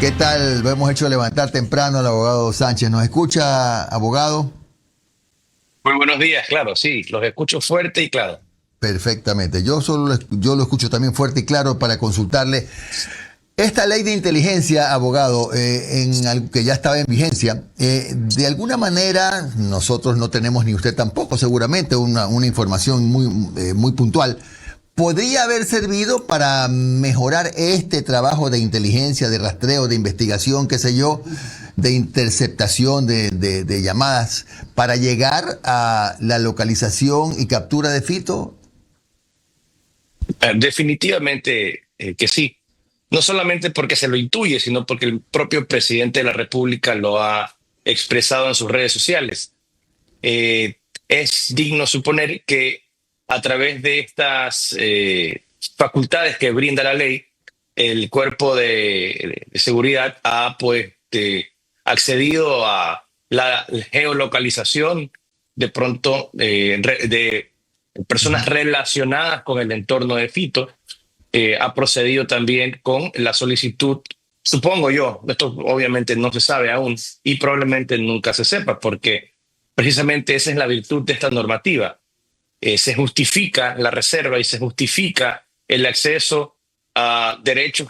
¿Qué tal? Lo hemos hecho levantar temprano al abogado Sánchez. ¿Nos escucha, abogado? Muy buenos días, claro, sí, los escucho fuerte y claro. Perfectamente. Yo lo escucho también fuerte y claro para consultarle. Esta ley de inteligencia, abogado, que ya estaba en vigencia, de alguna manera nosotros no tenemos, ni usted tampoco, seguramente, una información muy puntual. ¿Podría haber servido para mejorar este trabajo de inteligencia, de rastreo, de investigación, qué sé yo, de interceptación de llamadas, para llegar a la localización y captura de Fito? Definitivamente que sí. No solamente porque se lo intuye, sino porque el propio presidente de la República lo ha expresado en sus redes sociales. Es digno suponer que a través de estas facultades que brinda la ley, el cuerpo de seguridad ha accedido a la geolocalización de pronto de personas relacionadas con el entorno de Fito. Ha procedido también con la solicitud, supongo yo, esto obviamente no se sabe aún y probablemente nunca se sepa, porque precisamente esa es la virtud de esta normativa. Se justifica la reserva y se justifica el acceso a derechos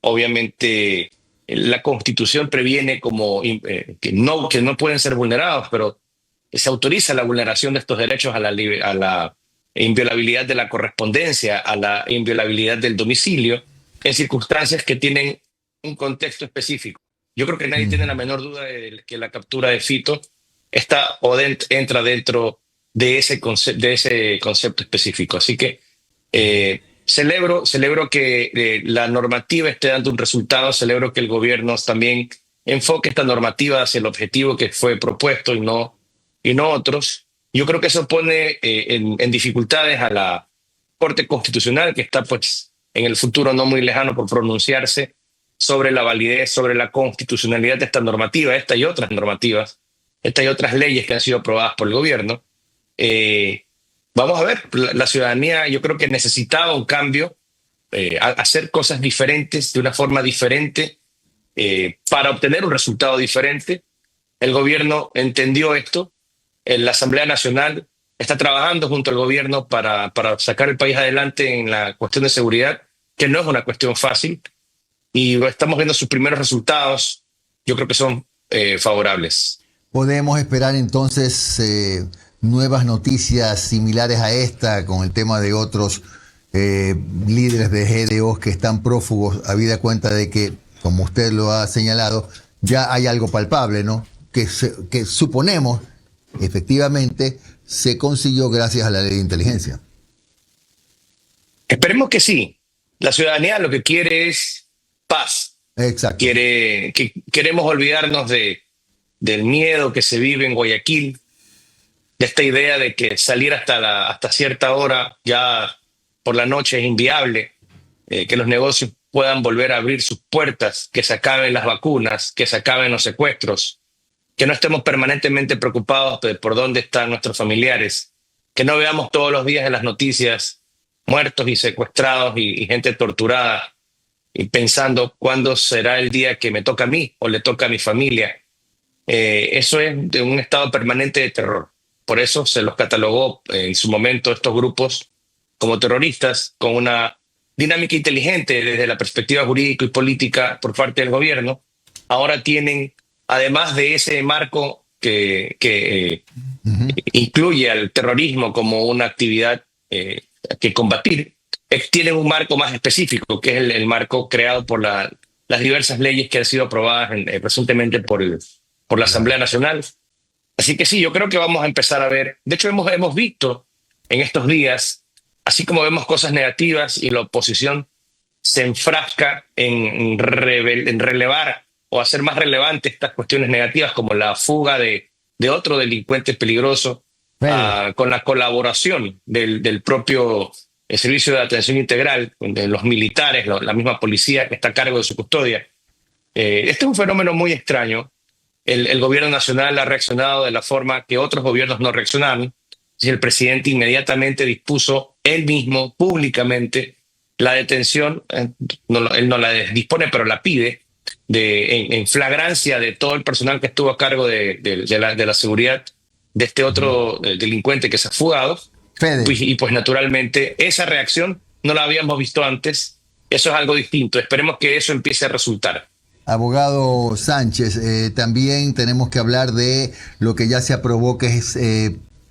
obviamente la Constitución previene como que no pueden ser vulnerados, pero se autoriza la vulneración de estos derechos a la inviolabilidad de la correspondencia, a la inviolabilidad del domicilio, en circunstancias que tienen un contexto específico. Yo creo que nadie tiene la menor duda de que la captura de Fito entra dentro de ese concepto específico. Así que celebro que la normativa esté dando un resultado, celebro que el gobierno también enfoque esta normativa hacia el objetivo que fue propuesto y no otros. Yo creo que eso pone en dificultades a la Corte Constitucional, que está pues en el futuro no muy lejano por pronunciarse sobre la validez, sobre la constitucionalidad de esta normativa, esta y otras normativas, estas y otras leyes que han sido aprobadas por el gobierno. Eh, Vamos a ver, la ciudadanía yo creo que necesitaba un cambio, hacer cosas diferentes, de una forma diferente, para obtener un resultado diferente. El gobierno entendió esto, la Asamblea Nacional está trabajando junto al gobierno para sacar el país adelante en la cuestión de seguridad, que no es una cuestión fácil, y estamos viendo sus primeros resultados, yo creo que son favorables. ¿Podemos esperar entonces nuevas noticias similares a esta con el tema de otros líderes de GDOs que están prófugos, habida cuenta de que, como usted lo ha señalado, ya hay algo palpable, ¿no? Que suponemos efectivamente se consiguió gracias a la ley de inteligencia? Esperemos que sí. La ciudadanía lo que quiere es paz. Exacto. Queremos olvidarnos del miedo que se vive en Guayaquil, de esta idea de que salir hasta cierta hora ya por la noche es inviable, que los negocios puedan volver a abrir sus puertas, que se acaben las vacunas, que se acaben los secuestros, que no estemos permanentemente preocupados por dónde están nuestros familiares, que no veamos todos los días en las noticias muertos y secuestrados y gente torturada y pensando cuándo será el día que me toca a mí o le toca a mi familia. Eso es de un estado permanente de terror. Por eso se los catalogó en su momento estos grupos como terroristas, con una dinámica inteligente desde la perspectiva jurídica y política por parte del gobierno. Ahora tienen, además de ese marco que incluye al terrorismo como una actividad que combatir, tienen un marco más específico, que es el marco creado por las diversas leyes que han sido aprobadas recientemente por la Asamblea Nacional. Así que sí, yo creo que vamos a empezar a ver. De hecho, hemos visto en estos días, así como vemos cosas negativas y la oposición se enfrasca en relevar o hacer más relevantes estas cuestiones negativas, como la fuga de otro delincuente peligroso, Fede. con la colaboración del propio Servicio de Atención Integral, de los militares, la misma policía que está a cargo de su custodia. Este es un fenómeno muy extraño. El gobierno nacional ha reaccionado de la forma que otros gobiernos no reaccionaron. Si el presidente inmediatamente dispuso él mismo, públicamente, la detención, él no la dispone, pero la pide en flagrancia de todo el personal que estuvo a cargo de la seguridad de este otro delincuente que se ha fugado. Fede. Y pues naturalmente esa reacción no la habíamos visto antes. Eso es algo distinto. Esperemos que eso empiece a resultar. Abogado Sánchez, también tenemos que hablar de lo que ya se aprobó, que es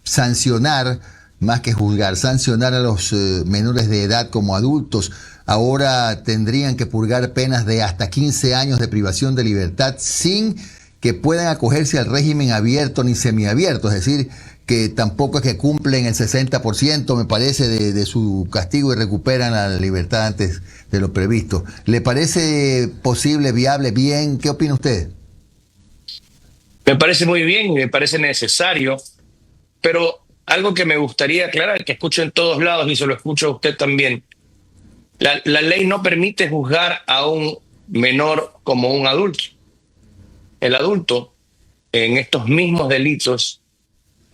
sancionar, más que juzgar, sancionar a los menores de edad como adultos. Ahora tendrían que purgar penas de hasta 15 años de privación de libertad sin que puedan acogerse al régimen abierto ni semiabierto, es decir, que tampoco es que cumplen el 60%, me parece, de su castigo y recuperan la libertad antes de lo previsto. ¿Le parece posible, viable, bien? ¿Qué opina usted? Me parece muy bien y me parece necesario, pero algo que me gustaría aclarar, que escucho en todos lados y se lo escucho a usted también, la ley no permite juzgar a un menor como un adulto. El adulto en estos mismos delitos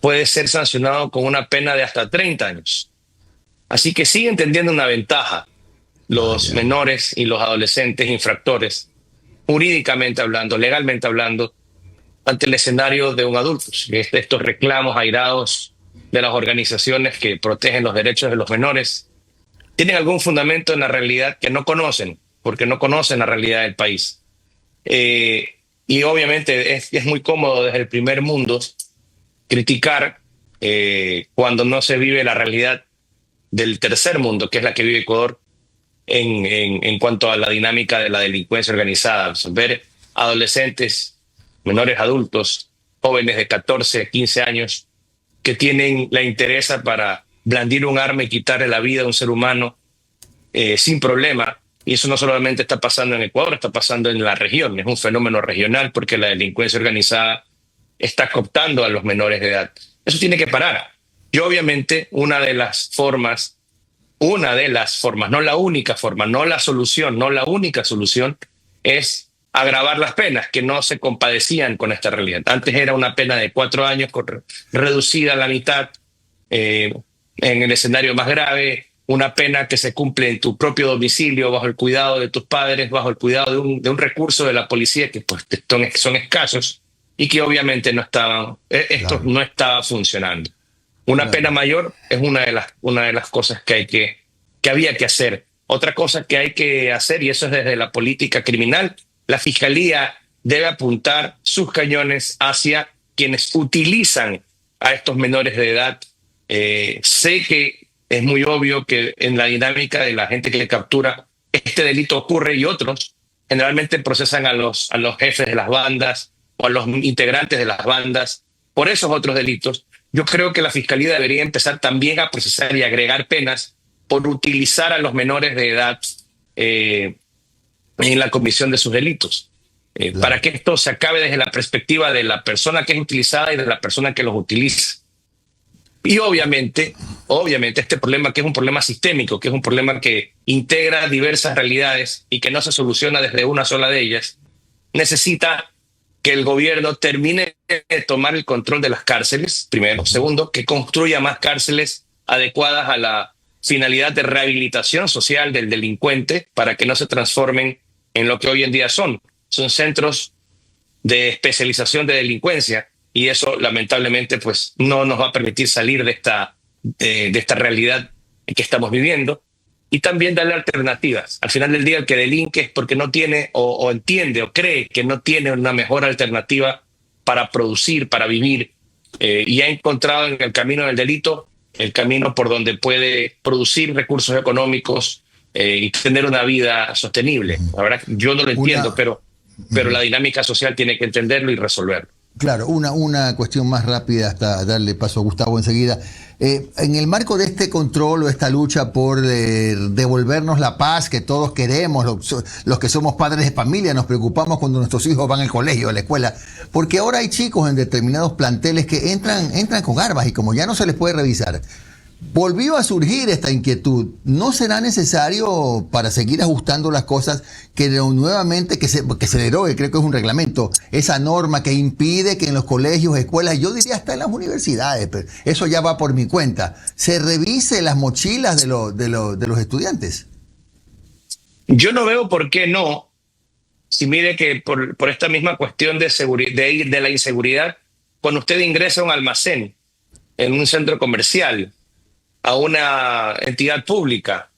puede ser sancionado con una pena de hasta 30 años. Así que siguen teniendo una ventaja los menores y los adolescentes infractores, jurídicamente hablando, legalmente hablando, ante el escenario de un adulto. Estos reclamos airados de las organizaciones que protegen los derechos de los menores tienen algún fundamento en la realidad que no conocen, porque no conocen la realidad del país. Y obviamente es muy cómodo desde el primer mundo criticar cuando no se vive la realidad del tercer mundo, que es la que vive Ecuador en cuanto a la dinámica de la delincuencia organizada. Ver adolescentes, menores adultos, jóvenes de 14, 15 años que tienen la interés para blandir un arma y quitarle la vida a un ser humano sin problema. Y eso no solamente está pasando en Ecuador, está pasando en la región. Es un fenómeno regional porque la delincuencia organizada está cooptando a los menores de edad. Eso tiene que parar. Y obviamente una de las formas, no la única forma, no la solución, no la única solución es agravar las penas, que no se compadecían con esta realidad. Antes era una pena de 4 años reducida a la mitad, en el escenario más grave, una pena que se cumple en tu propio domicilio, bajo el cuidado de tus padres, bajo el cuidado de un recurso de la policía que pues, son escasos y que obviamente no estaba funcionando. Una pena mayor es una de las cosas que había que hacer. Otra cosa que hay que hacer, y eso es desde la política criminal, la Fiscalía debe apuntar sus cañones hacia quienes utilizan a estos menores de edad. Sé que es muy obvio que en la dinámica de la gente que le captura, este delito ocurre y otros generalmente procesan a los jefes de las bandas o a los integrantes de las bandas por esos otros delitos. Yo creo que la Fiscalía debería empezar también a procesar y agregar penas por utilizar a los menores de edad en la comisión de sus delitos. Para que esto se acabe desde la perspectiva de la persona que es utilizada y de la persona que los utiliza. Y obviamente este problema, que es un problema sistémico, que es un problema que integra diversas realidades y que no se soluciona desde una sola de ellas, necesita que el gobierno termine de tomar el control de las cárceles, primero. Segundo, que construya más cárceles adecuadas a la finalidad de rehabilitación social del delincuente para que no se transformen en lo que hoy en día son centros de especialización de delincuencia, y eso lamentablemente pues no nos va a permitir salir de esta realidad que estamos viviendo. Y también darle alternativas. Al final del día, el que delinque es porque no tiene o entiende o cree que no tiene una mejor alternativa para producir, para vivir, y ha encontrado en el camino del delito el camino por donde puede producir recursos económicos y tener una vida sostenible. La verdad, yo no lo entiendo, pero la dinámica social tiene que entenderlo y resolverlo. Claro, una cuestión más rápida hasta darle paso a Gustavo enseguida. En el marco de este control o esta lucha por devolvernos la paz que todos queremos, los que somos padres de familia, nos preocupamos cuando nuestros hijos van al colegio, a la escuela, porque ahora hay chicos en determinados planteles que entran con armas y como ya no se les puede revisar, volvió a surgir esta inquietud. ¿No será necesario, para seguir ajustando las cosas, que nuevamente que se derogue, creo que es un reglamento, esa norma que impide que en los colegios, escuelas, yo diría hasta en las universidades, pero eso ya va por mi cuenta, se revise las mochilas de los estudiantes? Yo no veo por qué no, si mire que por esta misma cuestión de, de la inseguridad, cuando usted ingresa a un almacén, en un centro comercial, a una entidad pública,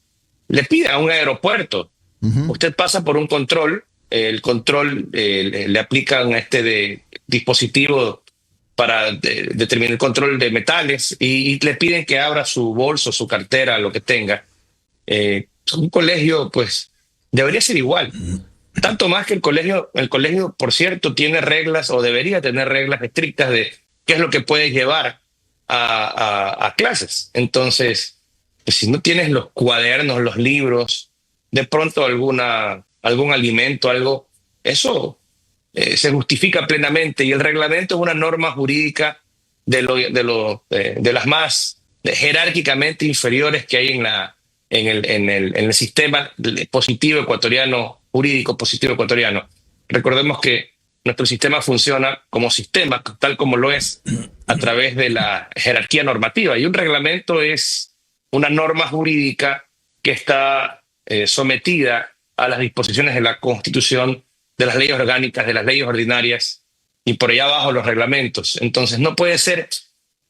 le pide a un aeropuerto, Ujú. usted pasa por un control, el control le aplican dispositivo para determinar el control de metales y le piden que abra su bolso, su cartera, lo que tenga. Un colegio, pues, debería ser igual. Tanto más que el colegio, por cierto, tiene reglas o debería tener reglas estrictas de qué es lo que puedes llevar a clases. Entonces, pues, si no tienes los cuadernos, los libros, de pronto algún alimento, algo, eso se justifica plenamente y el reglamento es una norma jurídica de las más jerárquicamente inferiores que hay en el sistema positivo ecuatoriano, jurídico positivo ecuatoriano. Recordemos que nuestro sistema funciona como sistema, tal como lo es, a través de la jerarquía normativa. Y un reglamento es una norma jurídica que está sometida a las disposiciones de la Constitución, de las leyes orgánicas, de las leyes ordinarias y por allá abajo los reglamentos. Entonces no puede ser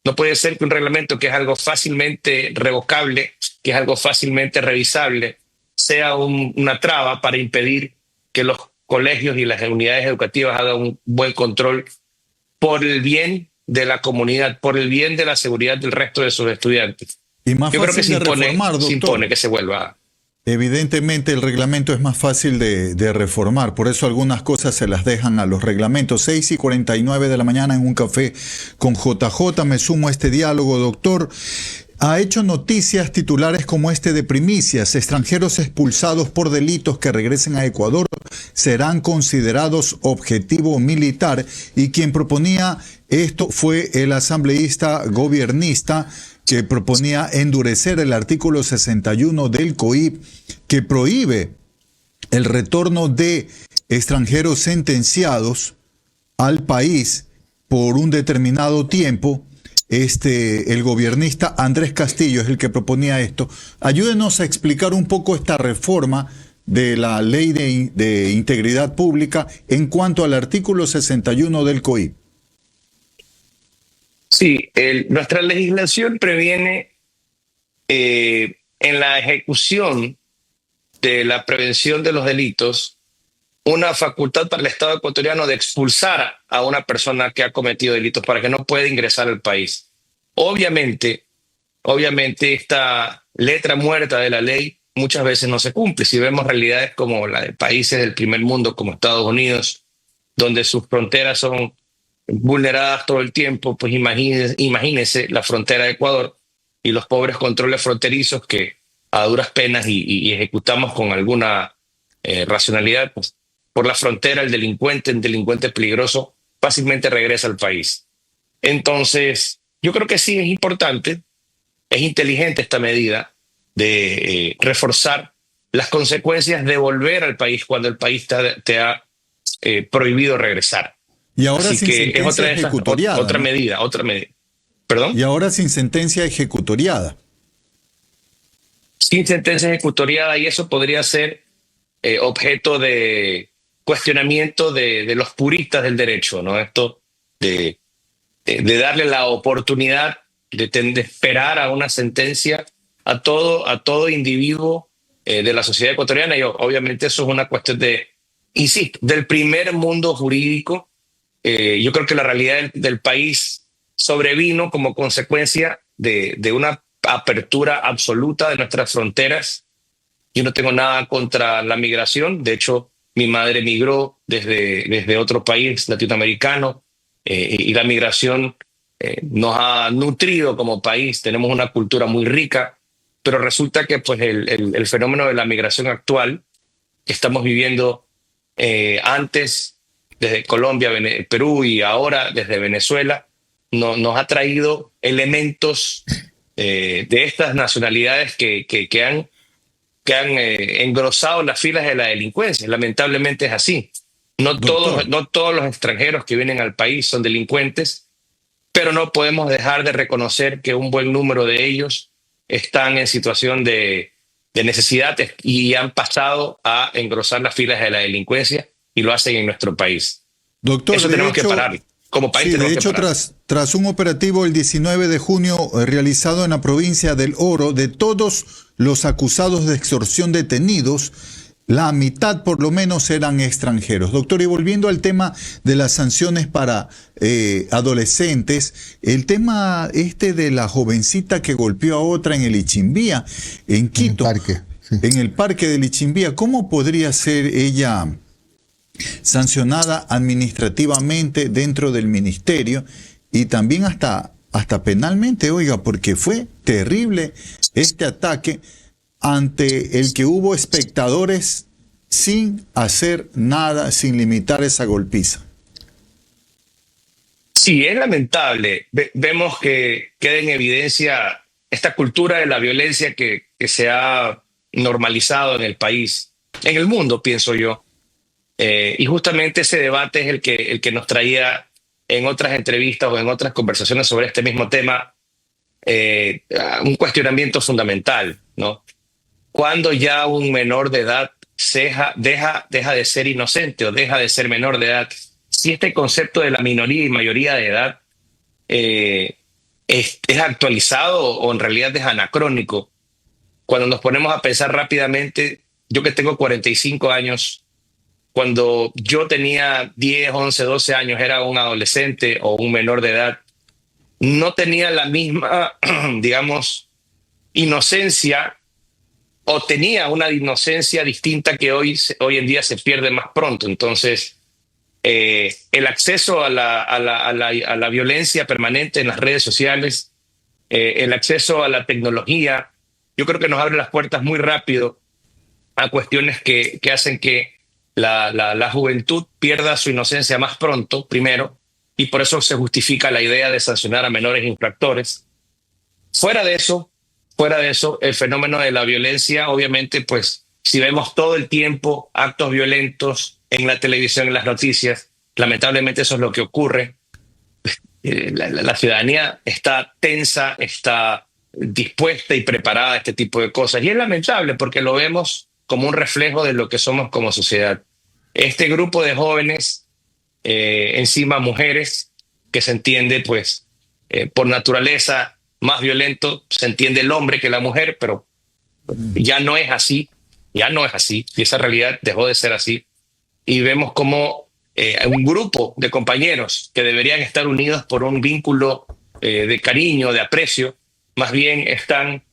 que un reglamento que es algo fácilmente revocable, que es algo fácilmente revisable, sea una traba para impedir que los colegios y las unidades educativas hagan un buen control por el bien de la comunidad, por el bien de la seguridad del resto de sus estudiantes. Y más Yo creo que fácil de reformar, se doctor. impone que se vuelva. Evidentemente el reglamento es más fácil de reformar, por eso algunas cosas se las dejan a los reglamentos. 6:49 de la mañana en un café con JJ, me sumo a este diálogo, doctor. Ha hecho noticias titulares como este de primicias: extranjeros expulsados por delitos que regresen a Ecuador serán considerados objetivo militar, y quien proponía esto fue el asambleísta gobiernista que proponía endurecer el artículo 61 del COIP, que prohíbe el retorno de extranjeros sentenciados al país por un determinado tiempo. El gobiernista Andrés Castillo es el que proponía esto. Ayúdenos a explicar un poco esta reforma de la ley de integridad pública en cuanto al artículo 61 del COIP. Sí, nuestra legislación previene en la ejecución de la prevención de los delitos una facultad para el Estado ecuatoriano de expulsar a una persona que ha cometido delitos para que no pueda ingresar al país. Obviamente, esta letra muerta de la ley muchas veces no se cumple. Si vemos realidades como la de países del primer mundo, como Estados Unidos, donde sus fronteras son vulneradas todo el tiempo, pues imagínese la frontera de Ecuador y los pobres controles fronterizos que a duras penas y ejecutamos con alguna racionalidad, pues por la frontera el delincuente peligroso fácilmente regresa al país. Entonces, yo creo que sí es importante, es inteligente esta medida de reforzar las consecuencias de volver al país cuando el país te ha prohibido regresar. Y ahora Así sin que es sentencia ejecutoriada, otra ¿no? medida, otra medida. ¿Perdón? Y ahora sin sentencia ejecutoriada. Sin sentencia ejecutoriada, y eso podría ser objeto de cuestionamiento de los puristas del derecho, ¿no? Esto de darle la oportunidad de esperar a una sentencia a todo individuo de la sociedad ecuatoriana. Y obviamente eso es una cuestión insisto, del primer mundo jurídico. Yo creo que la realidad del país sobrevino como consecuencia de una apertura absoluta de nuestras fronteras. Yo no tengo nada contra la migración. De hecho, mi madre migró desde otro país latinoamericano y la migración nos ha nutrido como país. Tenemos una cultura muy rica, pero resulta que pues, el fenómeno de la migración actual que estamos viviendo antes desde Colombia, Perú y ahora desde Venezuela, nos ha traído elementos de estas nacionalidades que han engrosado las filas de la delincuencia. Lamentablemente es así. No Doctor, todos, no todos los extranjeros que vienen al país son delincuentes, pero no podemos dejar de reconocer que un buen número de ellos están en situación de necesidad y han pasado a engrosar las filas de la delincuencia y lo hacen en nuestro país. Doctor, Eso tenemos que parar. Como país sí, tenemos de hecho, que parar. tras un operativo el 19 de junio realizado en la provincia del Oro, de todos los acusados de extorsión detenidos, la mitad por lo menos eran extranjeros. Doctor, y volviendo al tema de las sanciones para adolescentes, el tema de la jovencita que golpeó a otra en el Ichimbía, en Quito, en el parque del Ichimbía, ¿cómo podría ser ella sancionada administrativamente dentro del ministerio y también hasta penalmente, oiga, porque fue terrible este ataque ante el que hubo espectadores sin hacer nada, sin limitar esa golpiza? Sí, es lamentable. Vemos que queda en evidencia esta cultura de la violencia que se ha normalizado en el país, en el mundo, pienso yo. Y justamente ese debate es el que nos traía en otras entrevistas o en otras conversaciones sobre este mismo tema un cuestionamiento fundamental, ¿no? Cuando ya un menor de edad deja de ser inocente o deja de ser menor de edad, si este concepto de la minoría y mayoría de edad es actualizado o en realidad es anacrónico. Cuando nos ponemos a pensar rápidamente, yo que tengo 45 años, cuando yo tenía 10, 11, 12 años, era un adolescente o un menor de edad, no tenía la misma, digamos, inocencia, o tenía una inocencia distinta que hoy en día se pierde más pronto. Entonces, el acceso a la violencia permanente en las redes sociales, el acceso a la tecnología, yo creo que nos abre las puertas muy rápido a cuestiones que hacen que la juventud pierda su inocencia más pronto, primero, y por eso se justifica la idea de sancionar a menores infractores. Fuera de eso, el fenómeno de la violencia, obviamente, pues, si vemos todo el tiempo actos violentos en la televisión, en las noticias, lamentablemente eso es lo que ocurre. La ciudadanía está tensa, está dispuesta y preparada a este tipo de cosas. Y es lamentable porque lo vemos como un reflejo de lo que somos como sociedad. Este grupo de jóvenes, encima mujeres, que se entiende, pues, por naturaleza más violento, se entiende el hombre que la mujer, pero ya no es así, y esa realidad dejó de ser así. Y vemos como un grupo de compañeros que deberían estar unidos por un vínculo de cariño, de aprecio, más bien están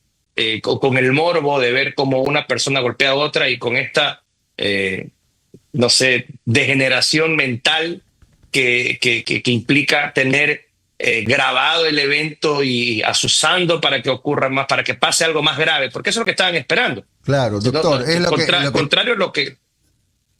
con el morbo de ver cómo una persona golpea a otra y con esta, no sé, degeneración mental que implica tener grabado el evento y asusando para que ocurra más, para que pase algo más grave, porque eso es lo que estaban esperando. Claro, doctor, es contrario a lo que...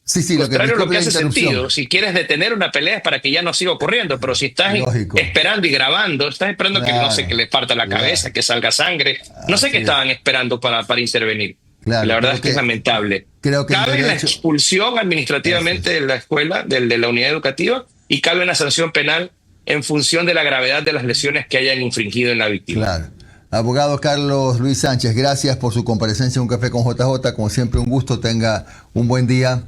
Sí, contrario a lo que hace sentido. Si quieres detener una pelea es para que ya no siga ocurriendo, pero si estás esperando y grabando, estás esperando que no sé, que le parta la cabeza, que salga sangre, no sé qué estaban esperando para intervenir. Claro, la verdad es que es lamentable. Cabe la expulsión administrativamente de la escuela, de la unidad educativa, y cabe una sanción penal en función de la gravedad de las lesiones que hayan infringido en la víctima. Claro. Abogado Carlos Luis Sánchez, gracias por su comparecencia en Un Café con JJ. Como siempre, un gusto. Tenga un buen día.